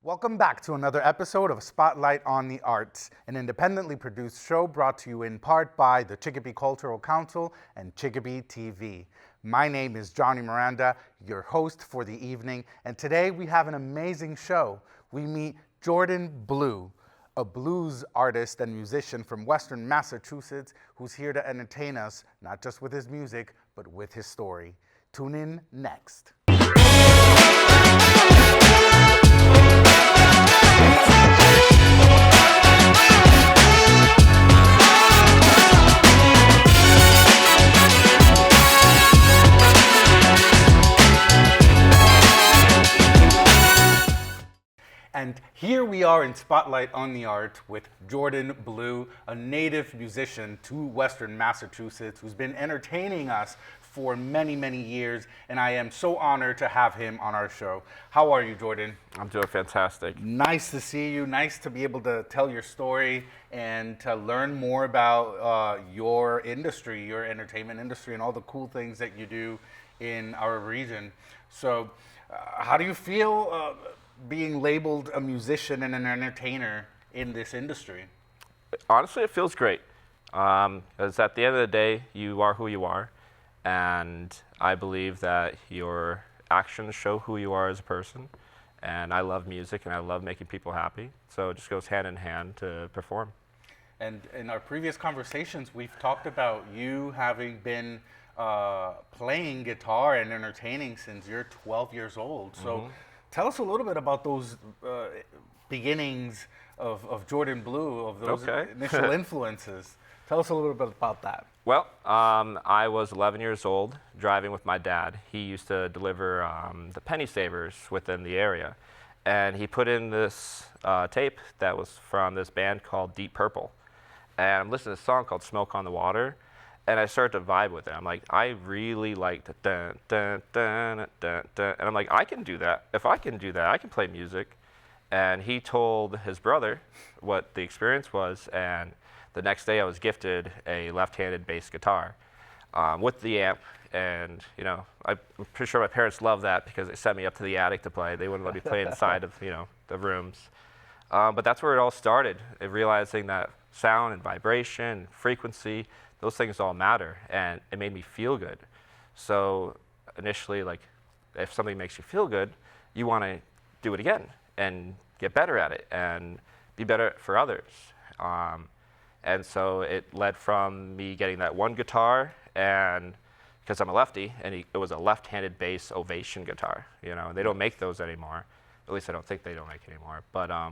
Welcome back to another episode of Spotlight on the Arts, an independently produced show brought to you in part by the Chicopee Cultural Council and Chicopee TV. My name is Johnny Miranda, your host for the evening, and today we have an amazing show. We meet Jordan Bleau, a blues artist and musician from Western Massachusetts who's here to entertain us, not just with his music, but with his story. Tune in next. And here we are in Spotlight on the Art with Jordan Bleau, a native musician to Western Massachusetts who's been entertaining us for many, many years, and I am so honored to have him on our show. How are you, Jordan? I'm doing fantastic. Nice to see you. Nice to be able to tell your story and to learn more about your industry, your entertainment industry, and all the cool things that you do in our region. So, how do you feel being labeled a musician and an entertainer in this industry? Honestly, it feels great. Because at the end of the day, you are who you are. And I believe that your actions show who you are as a person. And I love music and I love making people happy. So it just goes hand in hand to perform. And in our previous conversations, we've talked about you having been playing guitar and entertaining since you're 12 years old. So tell us a little bit about those beginnings of Jordan Bleau, of those initial influences. Tell us a little bit about that. Well, I was 11 years old, driving with my dad. He used to deliver the penny savers within the area. And he put in this tape that was from this band called Deep Purple. And I'm listening to a song called Smoke on the Water. And I started to vibe with it. I'm like, I really like the dun, dun, dun, dun, dun. And I'm like, I can do that. If I can do that, I can play music. And he told his brother what the experience was. And the next day I was gifted a left-handed bass guitar with the amp. And, you know, I'm pretty sure my parents loved that because they sent me up to the attic to play. They wouldn't let me play inside of, the rooms. But that's where it all started, realizing that sound and vibration, frequency, those things all matter, and it made me feel good. So initially, like, if something makes you feel good, you want to do it again and get better at it and be better for others. And so it led from me getting that one guitar, and because I'm a lefty, and it was a left-handed bass Ovation guitar. They don't make those anymore. At least I don't think they don't make anymore. But I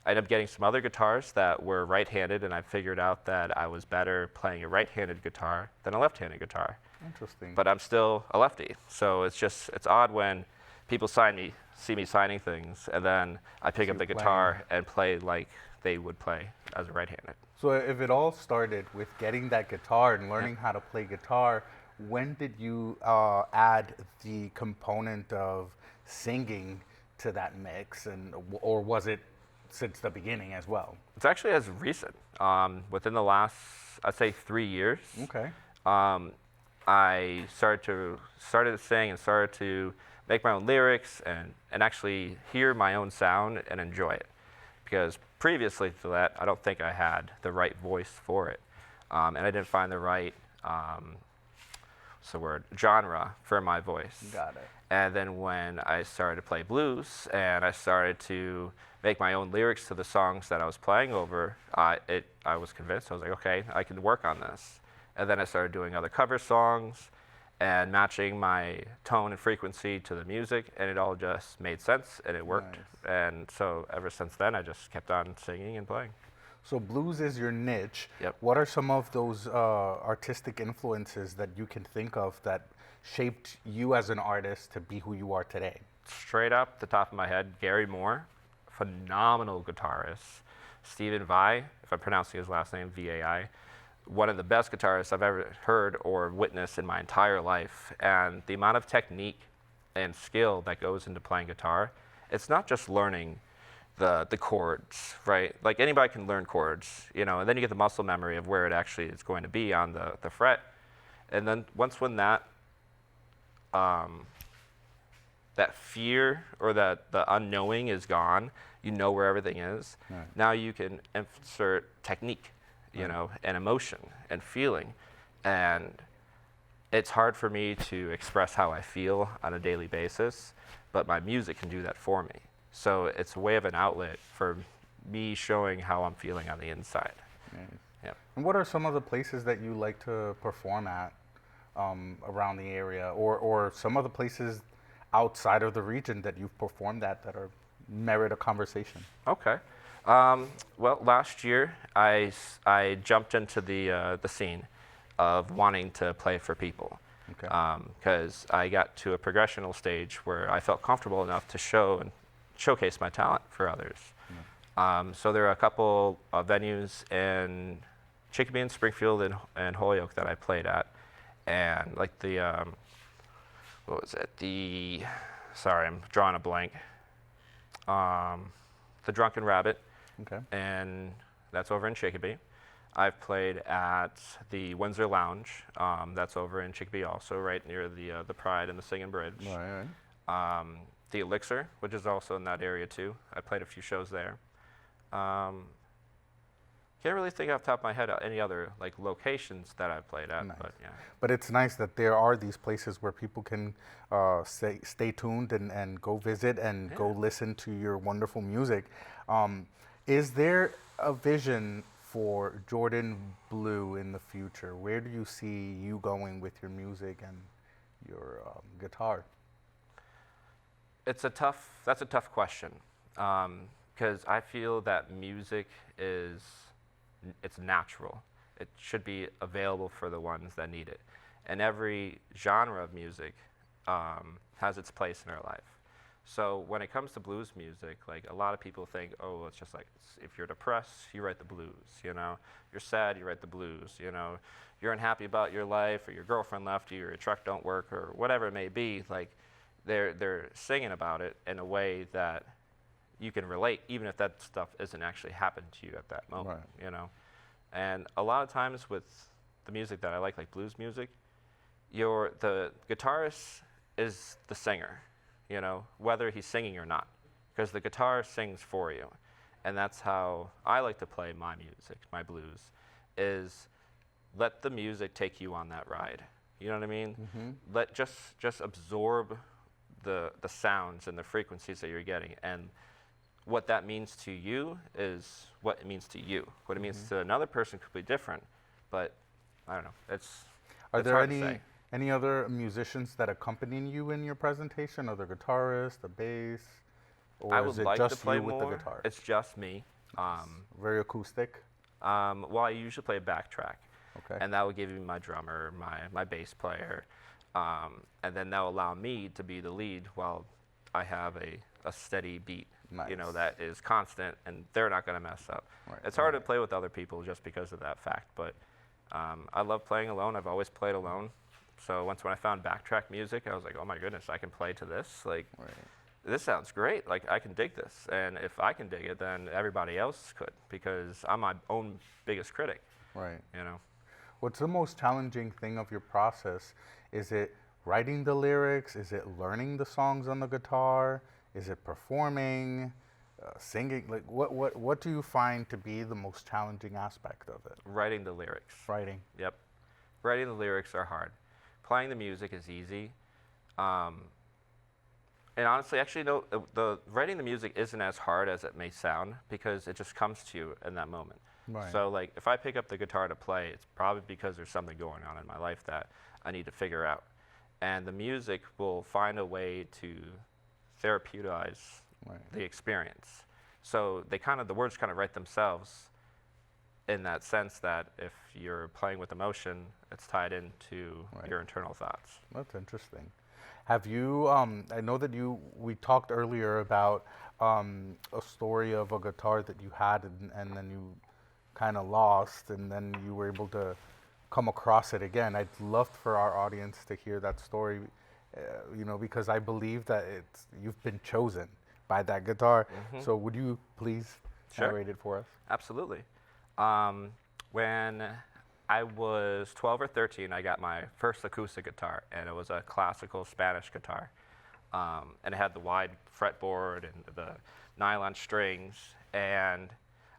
ended up getting some other guitars that were right-handed, and I figured out that I was better playing a right-handed guitar than a left-handed guitar. Interesting. But I'm still a lefty, so it's odd when people see me signing things, and then I pick up the guitar and play like they would play as a right-handed. So if it all started with getting that guitar and learning how to play guitar, when did you add the component of singing to that mix, or was it since the beginning as well? It's actually as recent. Within the last, I'd say, 3 years. Okay. I started to sing and started to make my own lyrics and actually hear my own sound and enjoy it. Because previously to that, I don't think I had the right voice for it. And I didn't find the right genre for my voice. Got it. And then when I started to play blues and I started to make my own lyrics to the songs that I was playing over, I was convinced. I was like, okay, I can work on this. And then I started doing other cover songs and matching my tone and frequency to the music, and it all just made sense and it worked. Nice. And so ever since then, I just kept on singing and playing. So blues is your niche. Yep. What are some of those artistic influences that you can think of that shaped you as an artist to be who you are today? Straight up the top of my head, Gary Moore, phenomenal guitarist. Stephen Vai, if I'm pronouncing his last name, V-A-I, one of the best guitarists I've ever heard or witnessed in my entire life. And the amount of technique and skill that goes into playing guitar, it's not just learning the chords, right? Like anybody can learn chords, and then you get the muscle memory of where it actually is going to be on the fret. And then when that that fear or that the unknowing is gone. You know where everything is. Right. Now you can insert technique, you know, and emotion and feeling. And it's hard for me to express how I feel on a daily basis, but my music can do that for me. So it's a way of an outlet for me showing how I'm feeling on the inside. Nice. Yeah. And what are some of the places that you like to perform at around the area, or some of the places outside of the region that you've performed at that are merit a conversation? Okay. Well, last year I jumped into the scene of wanting to play for people. Okay. Because I got to a progressional stage where I felt comfortable enough to show and showcase my talent for others. So there are a couple of venues in Chicopee and Springfield and Holyoke that I played at, and like the what was it? Sorry, I'm drawing a blank. The Drunken Rabbit, Okay. and that's over in Chicopee. I've played at the Windsor Lounge. That's over in Chicopee also, right near the Pride and the Singing Bridge. Right. The Elixir, which is also in that area too. I played a few shows there. Can't really think off the top of my head any other like locations that I've played at, Nice. but yeah. But it's nice that there are these places where people can stay tuned and go visit and go listen to your wonderful music. Is there a vision for Jordan Bleau in the future? Where do you see you going with your music and your guitar? That's a tough question, because I feel that music it's natural. It should be available for the ones that need it. And every genre of music has its place in our life. So when it comes to blues music, like a lot of people think, oh, it's just like, if you're depressed, you write the blues, you know? You're sad, you write the blues, you know? You're unhappy about your life, or your girlfriend left you, or your truck don't work, or whatever it may be, like they're singing about it in a way that you can relate, even if that stuff isn't actually happened to you at that moment, Right. you know? And a lot of times with the music that I like blues music, the guitarist is the singer, you know, whether he's singing or not, because the guitar sings for you. And that's how I like to play my music, my blues, is let the music take you on that ride. You know what I mean? Let just absorb the sounds and the frequencies that you're getting, and what that means to you is what it means to you. What it means to another person could be different, but I don't know. Are it's there hard to say. any other musicians that accompany you in your presentation? Other guitarists, a bass, or I is would it like just to play you with more. the guitar? It's just me. Very acoustic. Well, I usually play a backtrack, Okay. and that will give you my drummer, my bass player, and then that will allow me to be the lead while I have a steady beat. You know, Nice. that is constant, and they're not going to mess up. Right, It's hard to play with other people just because of that fact, but I love playing alone. I've always played alone. So when I found backtrack music, I was like, oh my goodness, I can play to this. Like, Right. this sounds great. Like, I can dig this. And if I can dig it, then everybody else could, because I'm my own biggest critic, Right. you know? What's the most challenging thing of your process? Is it writing the lyrics? Is it learning the songs on the guitar? Is it performing, singing? Like, what do you find to be the most challenging aspect of it? Writing the lyrics. Writing. Yep. Writing the lyrics are hard. Playing the music is easy. And honestly, actually, no, the writing the music isn't as hard as it may sound, because it just comes to you in that moment. Right. So, like, if I pick up the guitar to play, it's probably because there's something going on in my life that I need to figure out. And the music will find a way to therapeutize Right. the experience. So the words kind of write themselves in that sense, that if you're playing with emotion, it's tied into Right. your internal thoughts. That's interesting. Have you? I know that we talked earlier about a story of a guitar that you had, and then you kind of lost, and then you were able to come across it again. I'd love for our audience to hear that story, you know, because I believe that you've been chosen by that guitar. So would you please Sure. narrate it for us? Absolutely. When I was 12 or 13, I got my first acoustic guitar, and it was a classical Spanish guitar. and it had the wide fretboard and the nylon strings, and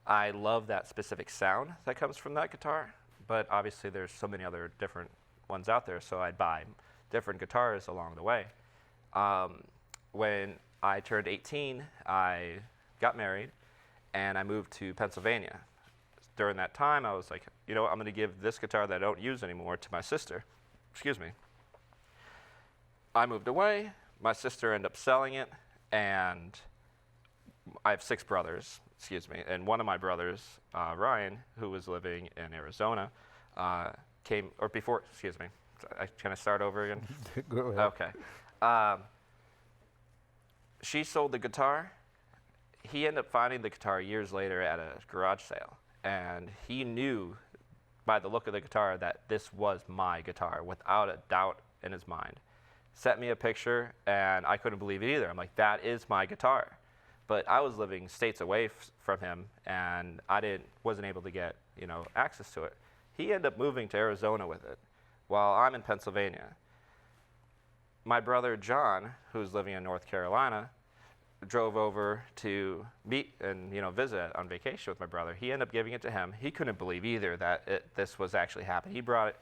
I love that specific sound that comes from that guitar, but obviously there's so many other different ones out there, so I'd buy different guitars along the way. When I turned 18, I got married, and I moved to Pennsylvania. During that time, I was like, you know what, I'm going to give this guitar that I don't use anymore to my sister. Excuse me. I moved away. My sister ended up selling it, and I have 6 brothers, and one of my brothers, Ryan, who was living in Arizona, can I start over again? Go ahead. Okay. She sold the guitar. He ended up finding the guitar years later at a garage sale, and he knew by the look of the guitar that this was my guitar without a doubt in his mind. Sent me a picture, and I couldn't believe it either. I'm like, that is my guitar. But I was living states away from him, and I wasn't able to get access to it. He ended up moving to Arizona with it, while I'm in Pennsylvania. My brother John, who's living in North Carolina, drove over to meet and visit on vacation with my brother. He ended up giving it to him. He couldn't believe either that this was actually happening. He brought it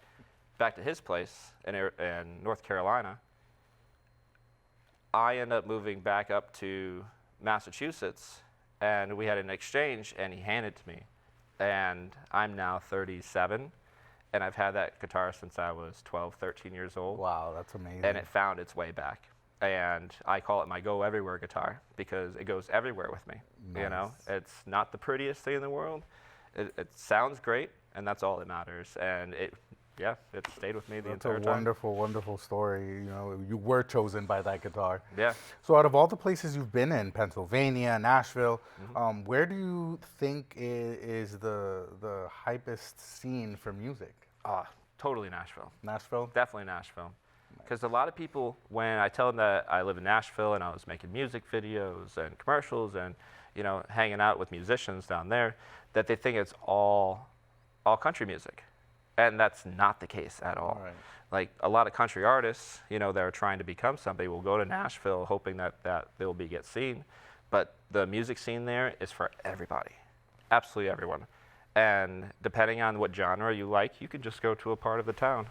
back to his place in North Carolina. I ended up moving back up to Massachusetts, and we had an exchange, and he handed it to me. And I'm now 37, and I've had that guitar since I was 12, 13 years old. Wow, that's amazing. And it found its way back. And I call it my go everywhere guitar because it goes everywhere with me. Nice. It's not the prettiest thing in the world. It sounds great, and that's all that matters. And it stayed with me the entire time. That's a wonderful, wonderful story. You were chosen by that guitar. Yeah. So out of all the places you've been in, Pennsylvania, Nashville, where do you think is the hypest scene for music? Totally Nashville. Nashville? Definitely Nashville. Because a lot of people, when I tell them that I live in Nashville and I was making music videos and commercials and hanging out with musicians down there, that they think it's all country music. And that's not the case at all. Right. Like a lot of country artists, that are trying to become somebody will go to Nashville hoping that they'll get seen. But the music scene there is for everybody, absolutely everyone. And depending on what genre you like, you can just go to a part of the town,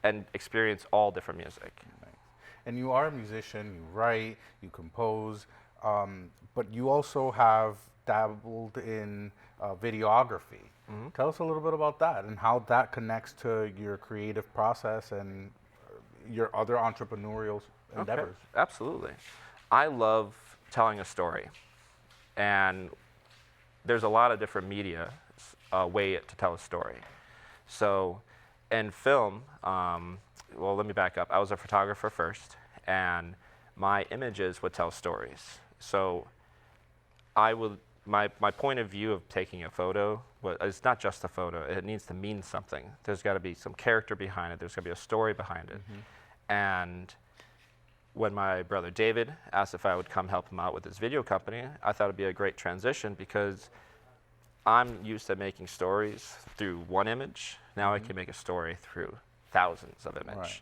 and experience all different music. Nice. And you are a musician, you write, you compose, but you also have dabbled in videography. Tell us a little bit about that and how that connects to your creative process and your other entrepreneurial endeavors. Okay. Absolutely. I love telling a story, and there's a lot of different media way to tell a story. So in film, let me back up. I was a photographer first, and my images would tell stories. So my point of view of taking a photo is not just a photo. It needs to mean something. There's got to be some character behind it. There's got to be a story behind it. And when my brother David asked if I would come help him out with his video company, I thought it'd be a great transition because I'm used to making stories through one image. Now I can make a story through thousands of images. Right.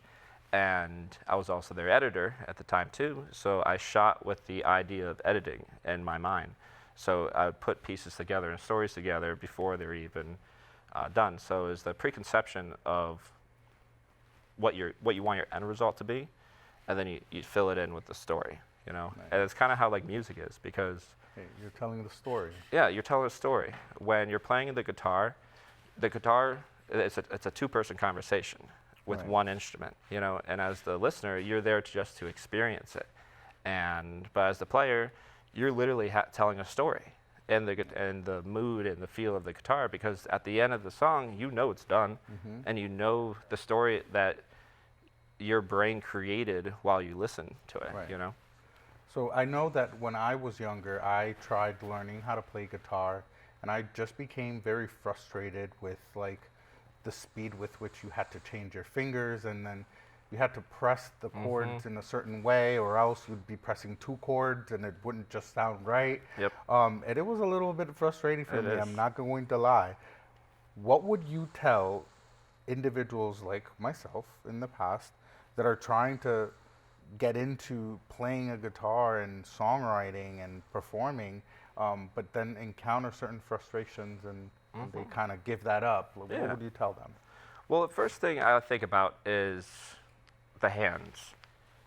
And I was also their editor at the time too, so I shot with the idea of editing in my mind. So I would put pieces together and stories together before they're even done. So it's the preconception of what you want your end result to be, and then you fill it in with the story, Nice. And it's kind of how like music is because you're telling the story. Yeah, you're telling a story. When you're playing the guitar it's a two-person conversation with Right. one instrument, and as the listener, you're there just to experience it. But as the player, you're literally telling a story and the mood and the feel of the guitar, because at the end of the song, it's done, and the story that your brain created while you listen to it, Right. So I know that when I was younger, I tried learning how to play guitar, and I just became very frustrated with the speed with which you had to change your fingers, and then you had to press the chords in a certain way, or else you'd be pressing 2 chords and it wouldn't just sound right. Yep. And it was a little bit frustrating for me, I'm not going to lie. What would you tell individuals like myself in the past that are trying to get into playing a guitar and songwriting and performing, but then encounter certain frustrations and they kind of give that up. What Yeah. would you tell them? Well, the first thing I think about is the hands.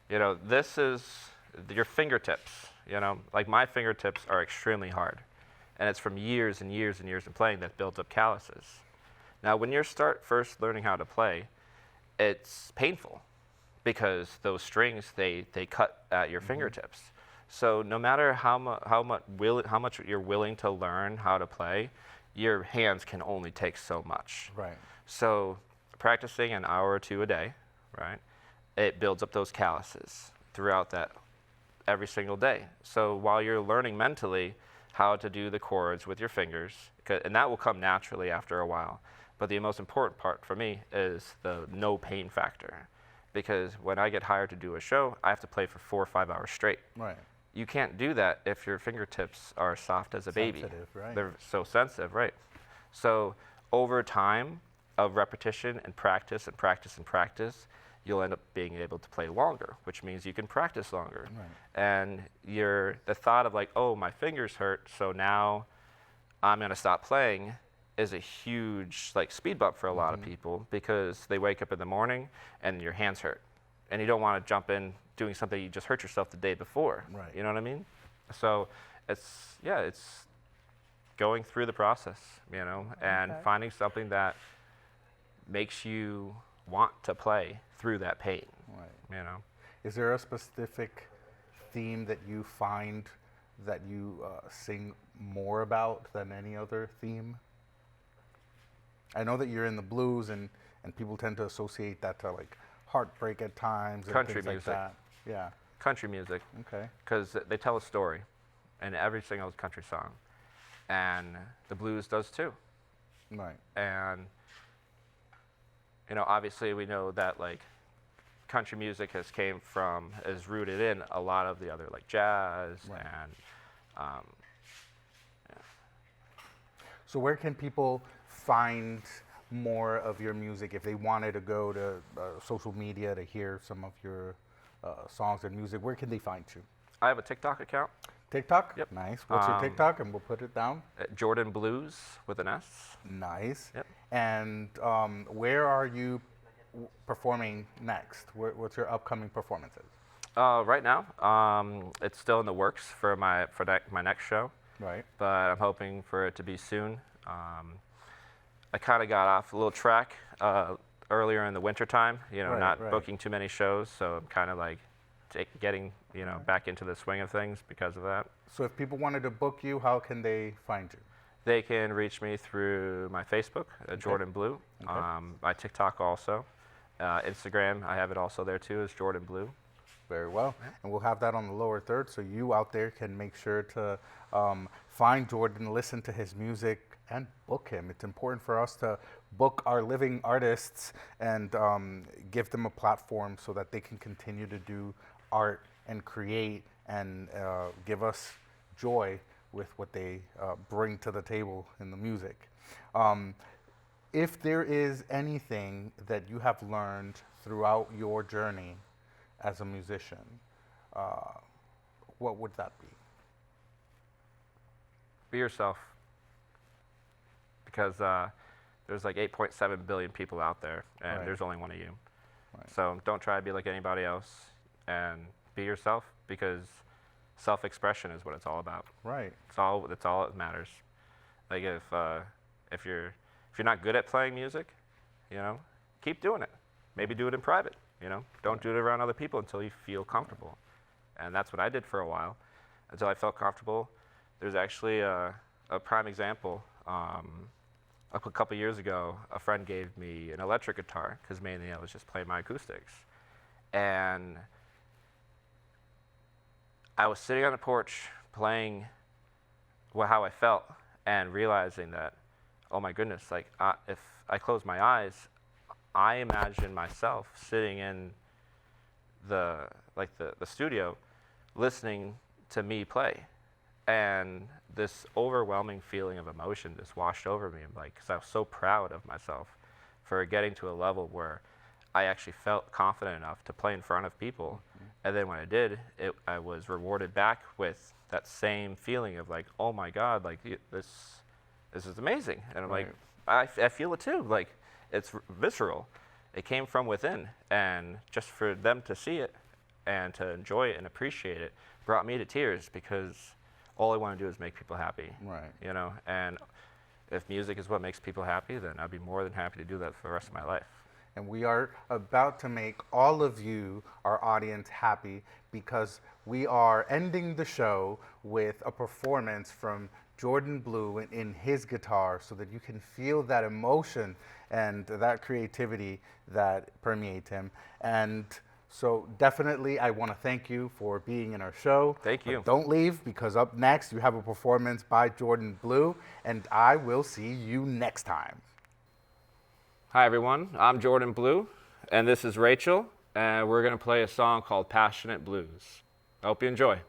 You know, this is your fingertips. You know, like my fingertips are extremely hard, and it's from years and years and years of playing that builds up calluses. Now, when you start first learning how to play, it's painful because those strings they cut at your fingertips. So no matter how much you're willing to learn how to play, your hands can only take so much. Right. So practicing an hour or two a day, right? It builds up those calluses throughout that every single day. So while you're learning mentally how to do the chords with your fingers, and that will come naturally after a while. But the most important part for me is the no pain factor. Because when I get hired to do a show, I have to play for 4 or 5 hours straight. Right. You can't do that if your fingertips are soft as a baby. Sensitive, right. They're so sensitive, right? So over time of repetition and practice and practice and practice, you'll end up being able to play longer, which means you can practice longer. Right. And the thought of like, oh, my fingers hurt, so now I'm gonna stop playing, is a huge like speed bump for a lot of people, because they wake up in the morning and your hands hurt, and you don't want to jump in doing something you just hurt yourself the day before. Right. You know what I mean? So it's going through the process, you know, and finding something that makes you want to play through that pain. Right. You know. Is there a specific theme that you find that you sing more about than any other theme? I know that you're in the blues, and people tend to associate that to like heartbreak at times and Country things music. like that. Yeah. Country music, Okay. because they tell a story in every single country song, and the blues does too. Right. And you know, obviously we know that like country music is rooted in a lot of the other like jazz. Right. And So where can people find more of your music if they wanted to go to social media to hear some of your songs and music? Where can they find you? I have a TikTok account, TikTok? Yep. Nice. What's your TikTok? And we'll put it down. Jordan Blues with an S. Nice. Yep. And where are you performing next? What's your upcoming performances? Right now, it's still in the works for my next show, Right. but I'm hoping for it to be soon. I kind of got off a little track earlier in the wintertime, you know, Right, not right. booking too many shows, so I'm kind of like getting, you know, back into the swing of things because of that. So if people wanted to book you, how can they find you? They can reach me through my Facebook, Jordan Bleau, my TikTok also, Instagram, I have it also there too, is Jordan Bleau. Very well. And we'll have that on the lower third, so you out there can make sure to find Jordan, listen to his music, and book him. It's important for us to book our living artists and give them a platform so that they can continue to do art and create and give us joy with what they bring to the table in the music. If there is anything that you have learned throughout your journey as a musician, what would that be? Be yourself, because there's like 8.7 billion people out there, and Right. there's only one of you. Right. So don't try to be like anybody else, and be yourself, because self-expression is what it's all about. Right. That's all that matters. Like if you're not good at playing music, you know, keep doing it. Maybe do it in private. You know, don't do it around other people until you feel comfortable. And that's what I did for a while, until I felt comfortable. There's actually a prime example. A couple years ago, a friend gave me an electric guitar, because mainly I was just playing my acoustics. And I was sitting on the porch playing how I felt, and realizing that, oh my goodness, like if I close my eyes, I imagine myself sitting in the studio, listening to me play, and this overwhelming feeling of emotion just washed over me. Like, 'cause I was so proud of myself for getting to a level where I actually felt confident enough to play in front of people And then when I did, I was rewarded back with that same feeling of like, oh my God, like this is amazing. And I'm like, I feel it too. Like, it's visceral. It came from within. And just for them to see it and to enjoy it and appreciate it brought me to tears, because all I want to do is make people happy. Right. You know, and if music is what makes people happy, then I'd be more than happy to do that for the rest of my life. And we are about to make all of you, our audience, happy, because we are ending the show with a performance from Jordan Bleau in his guitar, so that you can feel that emotion and that creativity that permeates him. And so definitely I want to thank you for being in our show. Thank you. But don't leave, because up next you have a performance by Jordan Bleau, and I will see you next time. Hi everyone, I'm Jordan Bleau, and this is Rachel, and we're going to play a song called Passionate Blues. I hope you enjoy.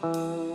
you.